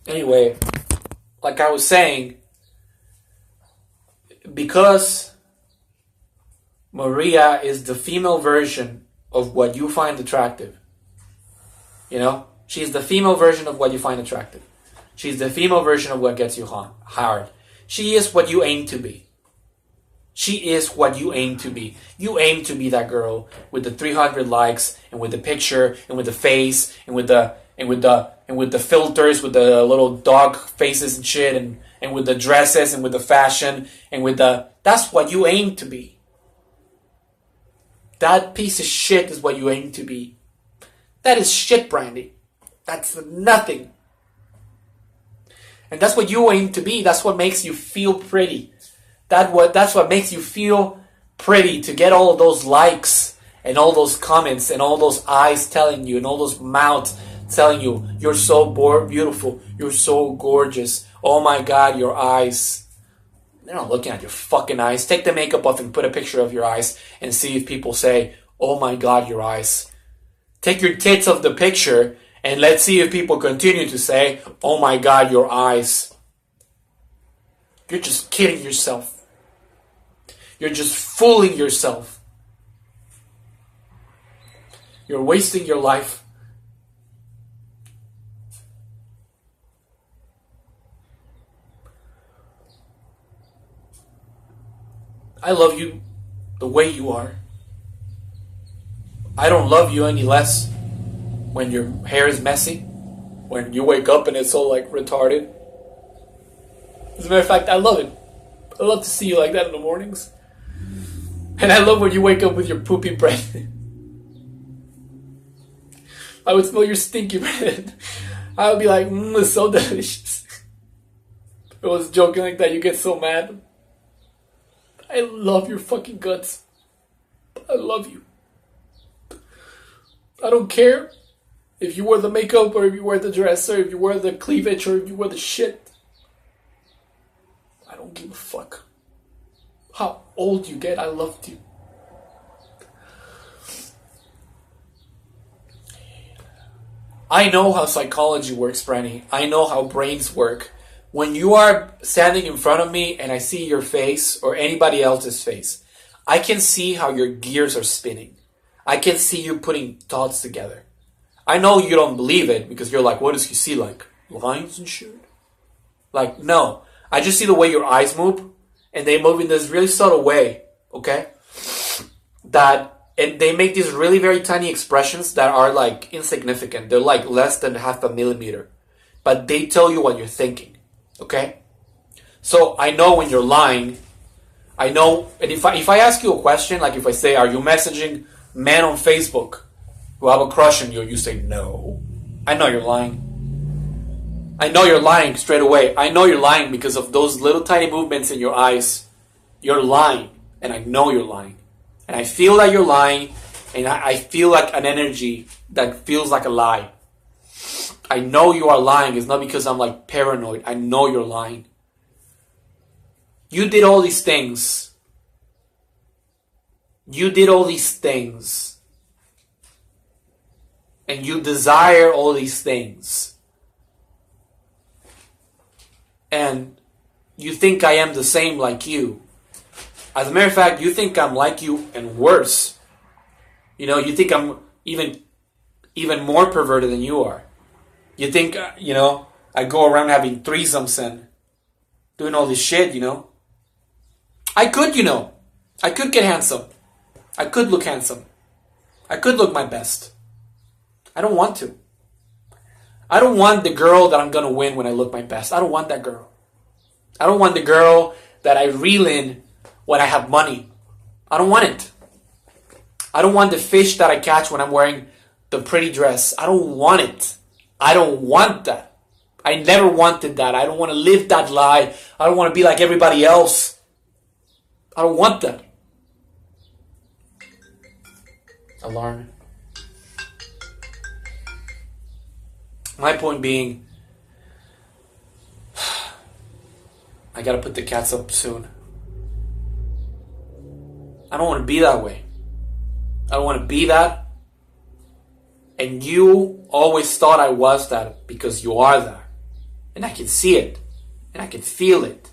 Anyway, like I was saying, because Maria is the female version of what you find attractive. You know? She's the female version of what you find attractive. She's the female version of what gets you hard. She is what you aim to be. She is what you aim to be. You aim to be that girl with the 300 likes and with the picture and with the face and with the filters, with the little dog faces and shit, and with the dresses and with the fashion and with the... That's what you aim to be. That piece of shit is what you aim to be. That is shit, Brandy. That's nothing. And that's what you aim to be. That's what makes you feel pretty. That's what makes you feel pretty, to get all of those likes and all those comments and all those eyes telling you and all those mouths telling you you're so beautiful, you're so gorgeous. Oh my God, your eyes. They're not looking at your fucking eyes. Take the makeup off and put a picture of your eyes and see if people say, oh my God, your eyes. Take your tits off the picture and let's see if people continue to say, oh my God, your eyes. You're just kidding yourself. You're just fooling yourself. You're wasting your life. I love you the way you are. I don't love you any less when your hair is messy, when you wake up and it's all like retarded. As a matter of fact, I love it. I love to see you like that in the mornings. And I love when you wake up with your poopy breath. I would smell your stinky breath. I would be like, it's so delicious. If I was joking like that, you get so mad. I love your fucking guts. I love you. I don't care if you wear the makeup or if you wear the dress or if you wear the cleavage or if you wear the shit. I don't give a fuck. How old you get, I loved you. I know how psychology works, Brandy. I know how brains work. When you are standing in front of me and I see your face or anybody else's face, I can see how your gears are spinning. I can see you putting thoughts together. I know you don't believe it because you're like, what does he see? Like lines and shit? Like, no. I just see the way your eyes move. And they move in this really subtle way, okay? And they make these really very tiny expressions that are like insignificant. They're like less than half a millimeter. But they tell you what you're thinking, okay? So I know when you're lying. I know, and if I ask you a question, like if I say, are you messaging men on Facebook who have a crush on you? You say no. I know you're lying. I know you're lying straight away. I know you're lying because of those little tiny movements in your eyes. You're lying. And I know you're lying. And I feel that you're lying. And I feel like an energy that feels like a lie. I know you are lying. It's not because I'm like paranoid. I know you're lying. You did all these things. You did all these things. And you desire all these things. And you think I am the same like you. As a matter of fact, you think I'm like you and worse. You know, you think I'm even more perverted than you are. You think, I go around having threesomes and doing all this shit, I could, I could get handsome. I could look handsome. I could look my best. I don't want to. I don't want the girl that I'm going to win when I look my best. I don't want that girl. I don't want the girl that I reel in when I have money. I don't want it. I don't want the fish that I catch when I'm wearing the pretty dress. I don't want it. I don't want that. I never wanted that. I don't want to live that lie. I don't want to be like everybody else. I don't want that. Alarm. My point being, I gotta put the cats up soon. I don't want to be that way. I don't want to be that. And you always thought I was that because you are that. And I can see it. And I can feel it.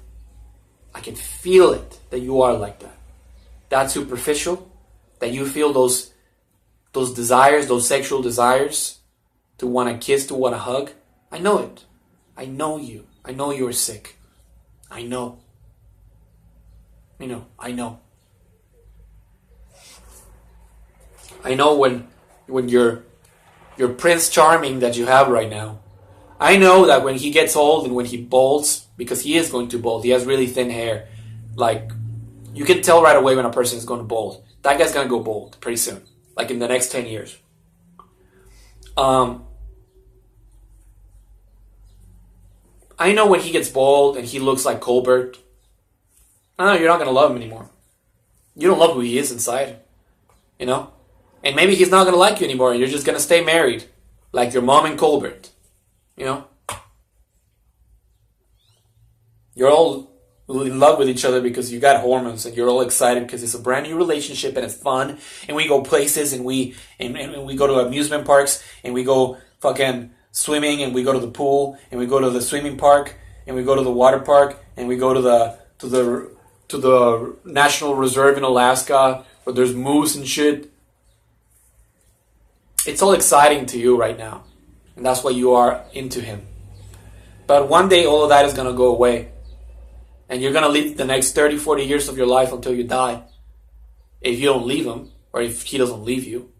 I can feel it that you are like that. That superficial, that you feel those desires, those sexual desires to want to kiss, to want to hug. I know it. I know you. I know you're sick. I know. I know. I know when you're Prince Charming that you have right now. I know that when he gets old and when he balds, because he is going to bald, he has really thin hair. Like, you can tell right away when a person is going to bald. That guy's going to go bald pretty soon. Like in the next 10 years. I know when he gets bald and he looks like Colbert. I know you're not going to love him anymore. You don't love who he is inside. And maybe he's not going to like you anymore. And you're just going to stay married. Like your mom and Colbert. You're all in love with each other because you got hormones, and you're all excited because it's a brand new relationship and it's fun, and we go places, and we go to amusement parks, and we go fucking swimming, and we go to the pool, and we go to the swimming park, and we go to the water park, and we go to the National Reserve in Alaska where there's moose and shit. It's all exciting to you right now, and that's why you are into him. But one day all of that is going to go away. And you're going to live the next 30, 40 years of your life until you die. If you don't leave him, or if he doesn't leave you.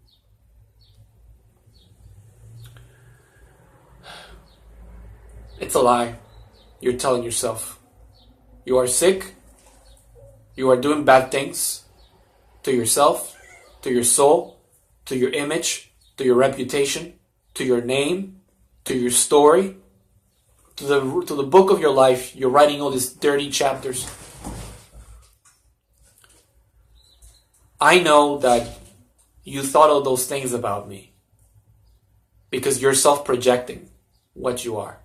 It's a lie. You're telling yourself. You are sick. You are doing bad things to yourself, to your soul, to your image, to your reputation, to your name, to your story. To the book of your life. You're writing all these dirty chapters. I know that you thought all those things about me because you're self-projecting what you are.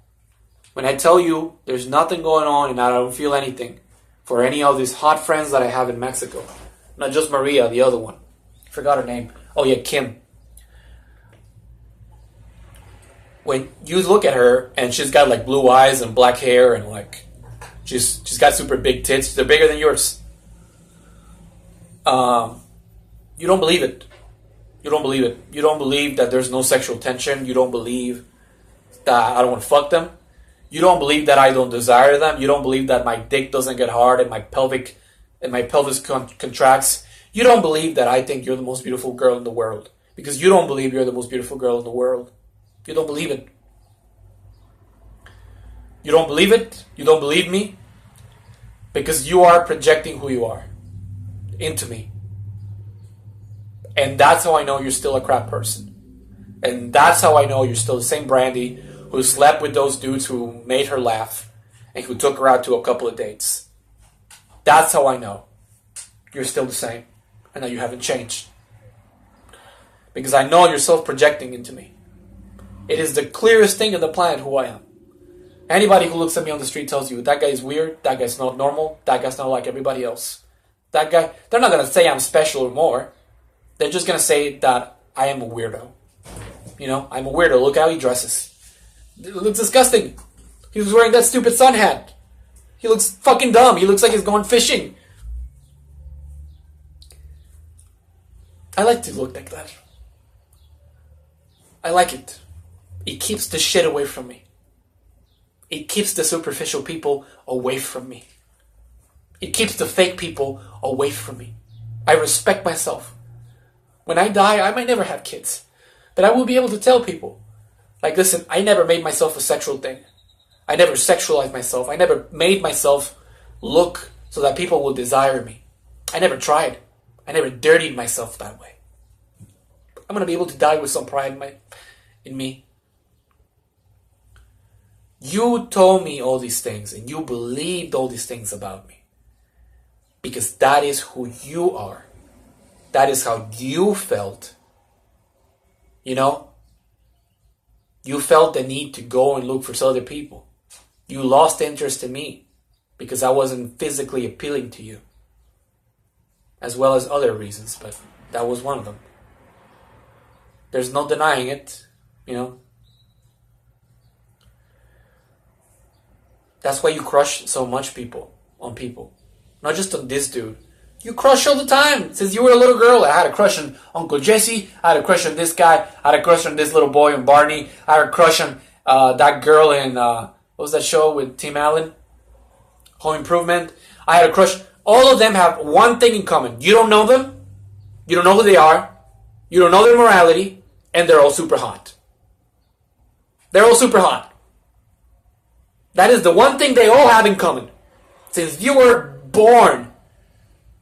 When I tell you there's nothing going on and I don't feel anything for any of these hot friends that I have in Mexico, not just Maria, the other one. I forgot her name. Oh yeah, Kim. When you look at her and she's got like blue eyes and black hair and like she's got super big tits, they're bigger than yours. You don't believe it. You don't believe it. You don't believe that there's no sexual tension. You don't believe that I don't want to fuck them. You don't believe that I don't desire them. You don't believe that my dick doesn't get hard and my pelvis contracts. You don't believe that I think you're the most beautiful girl in the world because you don't believe you're the most beautiful girl in the world. You don't believe it. You don't believe it. You don't believe me. Because you are projecting who you are into me. And that's how I know you're still a crap person. And that's how I know you're still the same Brandy who slept with those dudes who made her laugh and who took her out to a couple of dates. That's how I know you're still the same and that you haven't changed. Because I know you're self-projecting into me. It is the clearest thing on the planet who I am. Anybody who looks at me on the street tells you, that guy is weird, that guy's not normal, that guy's not like everybody else. That guy, they're not going to say I'm special or more. They're just going to say that I am a weirdo. I'm a weirdo. Look how he dresses. It looks disgusting. He was wearing that stupid sun hat. He looks fucking dumb. He looks like he's going fishing. I like to look like that. I like it. It keeps the shit away from me. It keeps the superficial people away from me. It keeps the fake people away from me. I respect myself. When I die, I might never have kids. But I will be able to tell people, like, listen, I never made myself a sexual thing. I never sexualized myself. I never made myself look so that people will desire me. I never tried. I never dirtied myself that way. I'm going to be able to die with some pride in me. You told me all these things and you believed all these things about me. Because that is who you are. That is how you felt. You felt the need to go and look for other people. You lost interest in me because I wasn't physically appealing to you. As well as other reasons, but that was one of them. There's no denying it, That's why you crush so much on people. Not just on this dude. You crush all the time. Since you were a little girl, I had a crush on Uncle Jesse. I had a crush on this guy. I had a crush on this little boy on Barney. I had a crush on that girl in, what was that show with Tim Allen? Home Improvement. I had a crush. All of them have one thing in common. You don't know them. You don't know who they are. You don't know their morality. And they're all super hot. They're all super hot. That is the one thing they all have in common. Since you were born,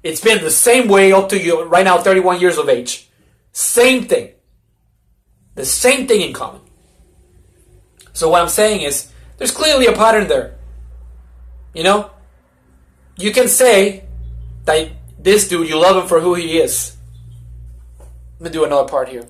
it's been the same way up to you right now, 31 years of age. Same thing. The same thing in common. So what I'm saying is, there's clearly a pattern there. You know? You can say that this dude, you love him for who he is. Let me do another part here.